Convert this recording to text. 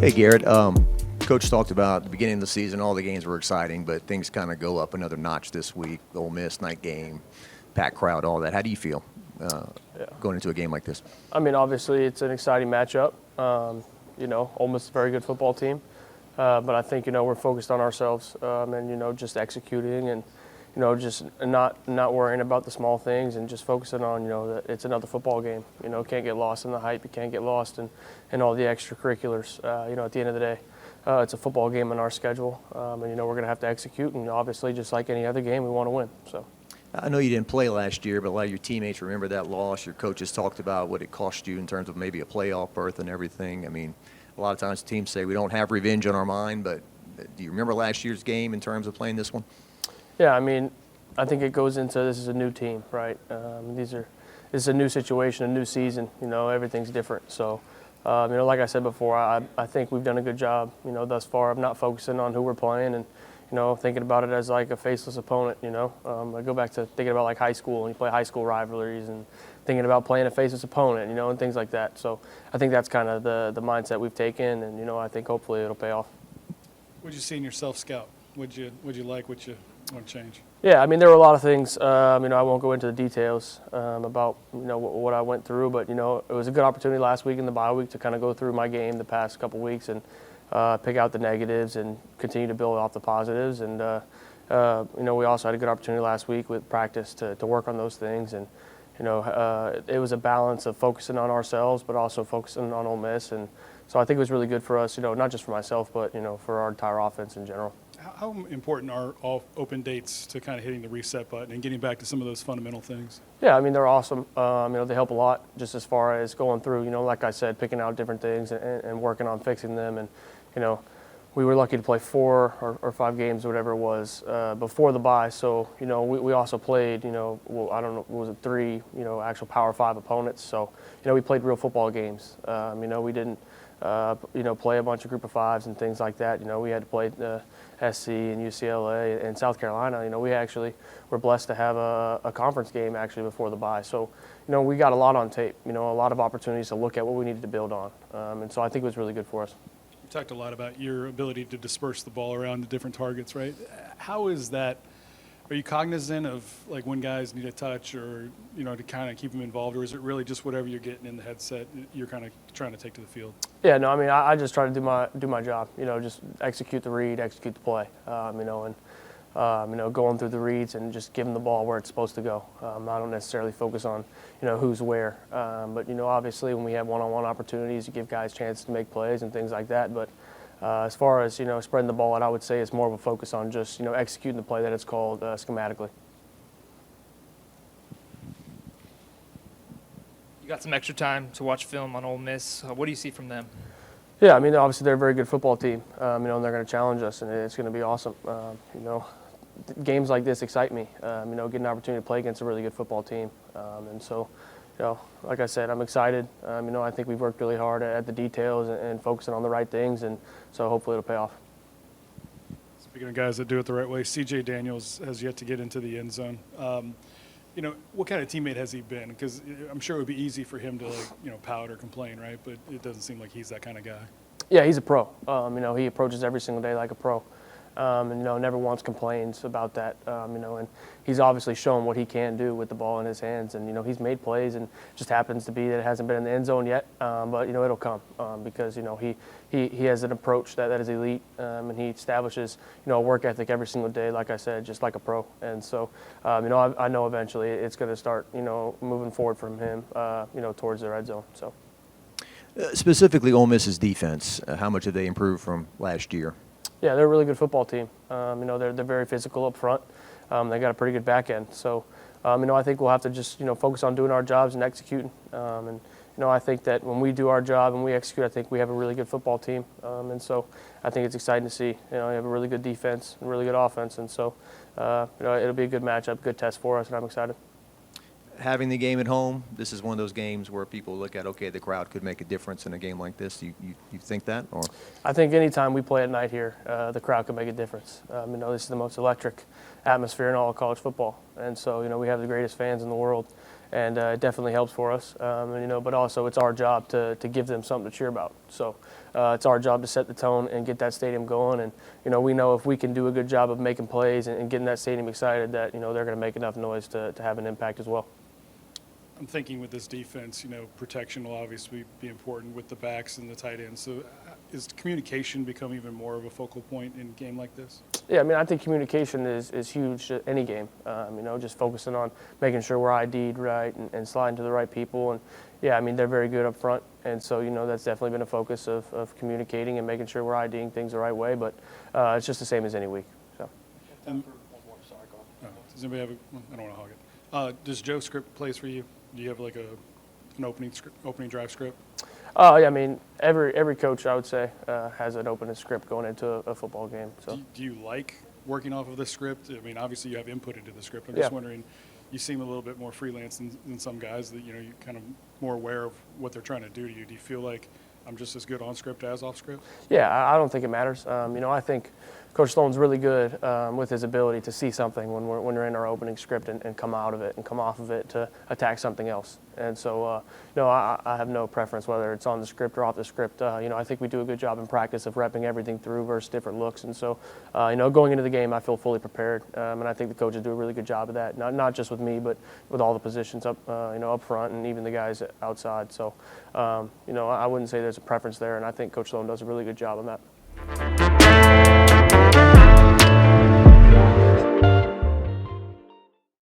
Hey, Garrett. Coach talked about at the beginning of the season, all the games were exciting, but things kind of go up another notch this week. Ole Miss, night game, packed crowd, all that. How do you feel going into a game like this? I mean, obviously, it's an exciting matchup. Ole Miss is a very good football team. But I think, we're focused on ourselves and, just executing and, just not worrying about the small things and just focusing on, that it's another football game. Can't get lost in the hype. You can't get lost in all the extracurriculars. At the end of the day, it's a football game on our schedule. And, we're going to have to execute. And obviously, just like any other game, we want to win. So. I know you didn't play last year, but a lot of your teammates remember that loss. Your coaches talked about what it cost you in terms of maybe a playoff berth and everything. I mean, a lot of times teams say we don't have revenge on our mind, but do you remember last year's game in terms of playing this one? Yeah, I mean, I think it goes into this is a new team, right? This is a new situation, a new season. Everything's different. So, like I said before, I think we've done a good job, thus far of not focusing on who we're playing and, thinking about it as like a faceless opponent. I go back to thinking about like high school and you play high school rivalries and thinking about playing a faceless opponent, and things like that. So I think that's kind of the mindset we've taken, and I think hopefully it'll pay off. What'd you see in your self-scout? What'd you like? What you want to change? Yeah, I mean, there were a lot of things. I won't go into the details about what I went through, but it was a good opportunity last week in the bye week to kind of go through my game the past couple weeks and pick out the negatives and continue to build off the positives. And we also had a good opportunity last week with practice to work on those things. And it was a balance of focusing on ourselves, but also focusing on Ole Miss. And so I think it was really good for us, not just for myself, but, for our entire offense in general. How important are all open dates to kind of hitting the reset button and getting back to some of those fundamental things? Yeah, I mean, they're awesome. They help a lot just as far as going through, like I said, picking out different things and working on fixing them. And, we were lucky to play 4 or 5 games or whatever it was before the bye. So, we also played, I don't know, was it 3, actual Power 5 opponents. So, we played real football games. We didn't, play a bunch of group of 5s and things like that. We had to play the SC and UCLA and South Carolina. We actually were blessed to have a conference game actually before the bye. So, we got a lot on tape, a lot of opportunities to look at what we needed to build on. And so I think it was really good for us. You talked a lot about your ability to disperse the ball around the different targets, right? How is that? Are you cognizant of like when guys need a touch or, to kind of keep them involved, or is it really just whatever you're getting in the headset you're kind of trying to take to the field? Yeah, no, I mean, I just try to do my job, just execute the read, execute the play, going through the reads and just giving the ball where it's supposed to go. I don't necessarily focus on, who's where. But, obviously when we have one-on-one opportunities, you give guys a chance to make plays and things like that. But as far as, spreading the ball out, I would say it's more of a focus on just, executing the play that it's called schematically. You got some extra time to watch film on Ole Miss. What do you see from them? Yeah, I mean, obviously they're a very good football team, and they're going to challenge us, and it's going to be awesome. Games like this excite me, getting an opportunity to play against a really good football team. And so, like I said, I'm excited. I think we've worked really hard at the details and focusing on the right things, and so hopefully it'll pay off. Speaking of guys that do it the right way, C.J. Daniels has yet to get into the end zone. What kind of teammate has he been? Because I'm sure it would be easy for him to, pout or complain, right? But it doesn't seem like he's that kind of guy. Yeah, he's a pro. He approaches every single day like a pro. Never once complains about that, and he's obviously shown what he can do with the ball in his hands, and, he's made plays, and it just happens to be that it hasn't been in the end zone yet, but, it'll come, because, he has an approach that is elite, and he establishes, a work ethic every single day, like I said, just like a pro, and so, I know eventually it's going to start, moving forward from him, towards the red zone, so. Specifically, Ole Miss's defense, how much have they improved from last year? Yeah, they're a really good football team. They're very physical up front. They got a pretty good back end. So, I think we'll have to just, focus on doing our jobs and executing. I think that when we do our job and we execute, I think we have a really good football team. And so I think it's exciting to see. We have a really good defense and really good offense. And so, it'll be a good matchup, good test for us, and I'm excited. Having the game at home, this is one of those games where people look at, okay, the crowd could make a difference in a game like this. You think that? Or I think anytime we play at night here, the crowd can make a difference. This is the most electric atmosphere in all of college football. And so, we have the greatest fans in the world. and it definitely helps for us. But also it's our job to give them something to cheer about. So it's our job to set the tone and get that stadium going. And we know if we can do a good job of making plays and getting that stadium excited, that they're going to make enough noise to have an impact as well. I'm thinking with this defense, protection will obviously be important with the backs and the tight ends. So is communication become even more of a focal point in a game like this? Yeah, I think communication is huge to any game. Just focusing on making sure we're ID'd right and sliding to the right people. And yeah, they're very good up front. And so, that's definitely been a focus of communicating and making sure we're IDing things the right way. But it's just the same as any week. So. Does anybody have I don't want to hog it. Does Joe script plays for you? Do you have like an opening drive script? Yeah, every coach, I would say, has an opening script going into a football game. So. Do you like working off of this script? Obviously you have input into the script. I'm just wondering, you seem a little bit more freelance than some guys that, you're kind of more aware of what they're trying to do to you. Do you feel like I'm just as good on script as off script? Yeah, I don't think it matters. I think Coach Sloan's really good with his ability to see something when we're in our opening script and come out of it and come off of it to attack something else. And so, I have no preference whether it's on the script or off the script. I think we do a good job in practice of repping everything through versus different looks. And so, going into the game, I feel fully prepared. And I think the coaches do a really good job of that, not just with me, but with all the positions up front and even the guys outside. So, I wouldn't say there's a preference there, and I think Coach Sloan does a really good job on that.